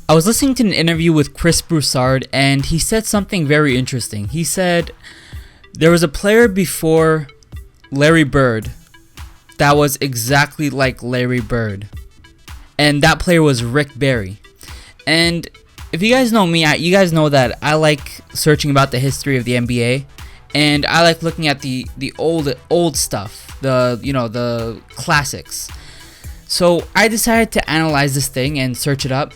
I was listening to an interview with Chris Broussard, and he said something very interesting. He said there was a player before Larry Bird that was exactly like Larry Bird, and that player was Rick Barry. And if you guys know me, you guys know that I like searching about the history of the NBA, and I like looking at the old stuff, the classics. So I decided to analyze this thing and search it up,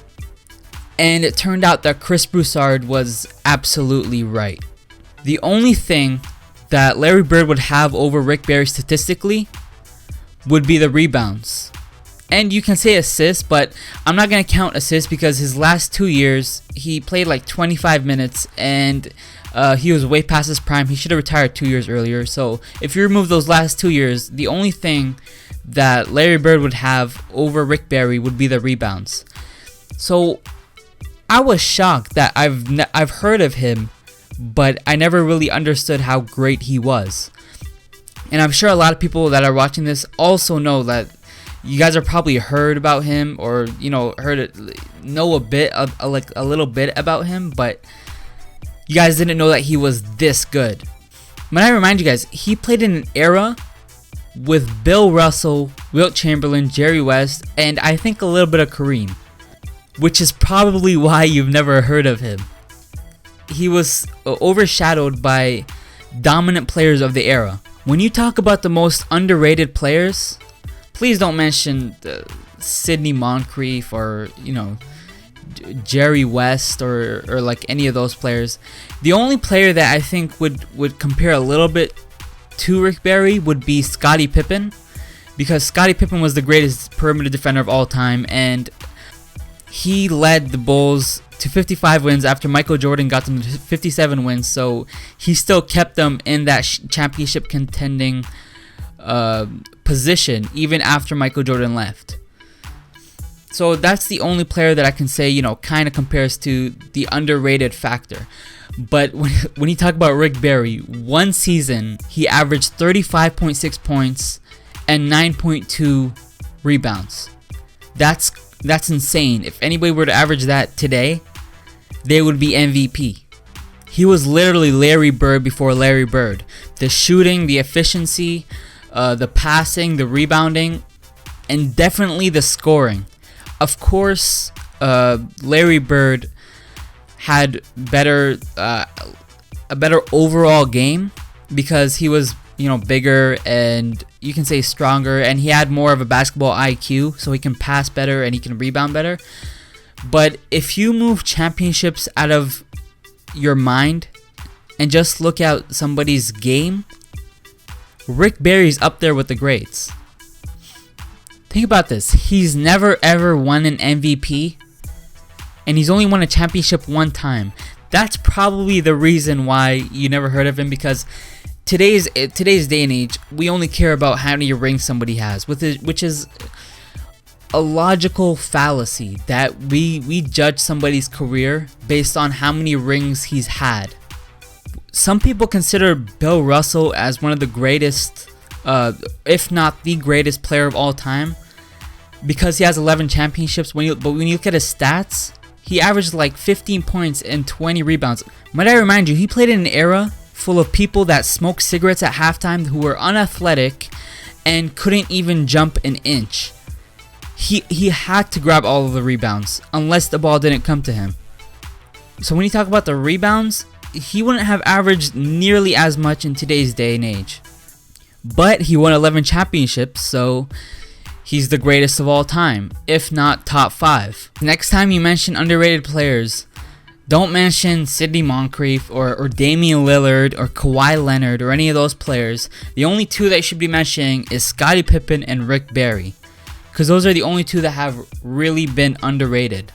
and it turned out that Chris Broussard was absolutely right. The only thing that Larry Bird would have over Rick Barry statistically would be the rebounds. And you can say assists, but I'm not going to count assists because his last 2 years, he played like 25 minutes and he was way past his prime. He should have retired 2 years earlier. So if you remove those last 2 years, the only thing that Larry Bird would have over Rick Barry would be the rebounds. So I was shocked that I've heard of him, but I never really understood how great he was. And I'm sure a lot of people that are watching this also know that you guys have probably heard about him, or know a little bit about him, but you guys didn't know that he was this good. But I remind you guys, he played in an era with Bill Russell, Wilt Chamberlain, Jerry West, and I think a little bit of Kareem, which is probably why you've never heard of him. He was overshadowed by dominant players of the era. When you talk about the most underrated players, please don't mention Sidney Moncrief or Jerry West or like any of those players. The only player that I think would compare a little bit to Rick Barry would be Scottie Pippen, because Scottie Pippen was the greatest perimeter defender of all time, and he led the Bulls to 55 wins after Michael Jordan got them to 57 wins. So he still kept them in that championship contending position even after Michael Jordan left. So that's the only player that I can say kind of compares to the underrated factor. But when you talk about Rick Barry, one season he averaged 35.6 points and 9.2 rebounds. That's insane. If anybody were to average that today, they would be MVP. He was literally Larry Bird before Larry Bird. The shooting, the efficiency, the passing, the rebounding, and definitely the scoring. Of course, Larry Bird had a better overall game because he was bigger and you can say stronger, and he had more of a basketball IQ, so he can pass better and he can rebound better. But if you move championships out of your mind and just look at somebody's game, Rick Barry's up there with the greats. Think about this. He's never ever won an MVP, and he's only won a championship one time. That's probably the reason why you never heard of him, because today's day and age, we only care about how many rings somebody has, which is a logical fallacy that we judge somebody's career based on how many rings he's had. Some people consider Bill Russell as one of the greatest, if not the greatest player of all time, because he has 11 championships. But when you look at his stats, he averaged like 15 points and 20 rebounds. Might I remind you, he played in an era full of people that smoked cigarettes at halftime, who were unathletic and couldn't even jump an inch. He had to grab all of the rebounds unless the ball didn't come to him. So when you talk about the rebounds, he wouldn't have averaged nearly as much in today's day and age. But he won 11 championships, so he's the greatest of all time, if not top 5. Next time you mention underrated players, don't mention Sidney Moncrief or Damian Lillard or Kawhi Leonard or any of those players. The only two that you should be mentioning is Scottie Pippen and Rick Barry, because those are the only two that have really been underrated.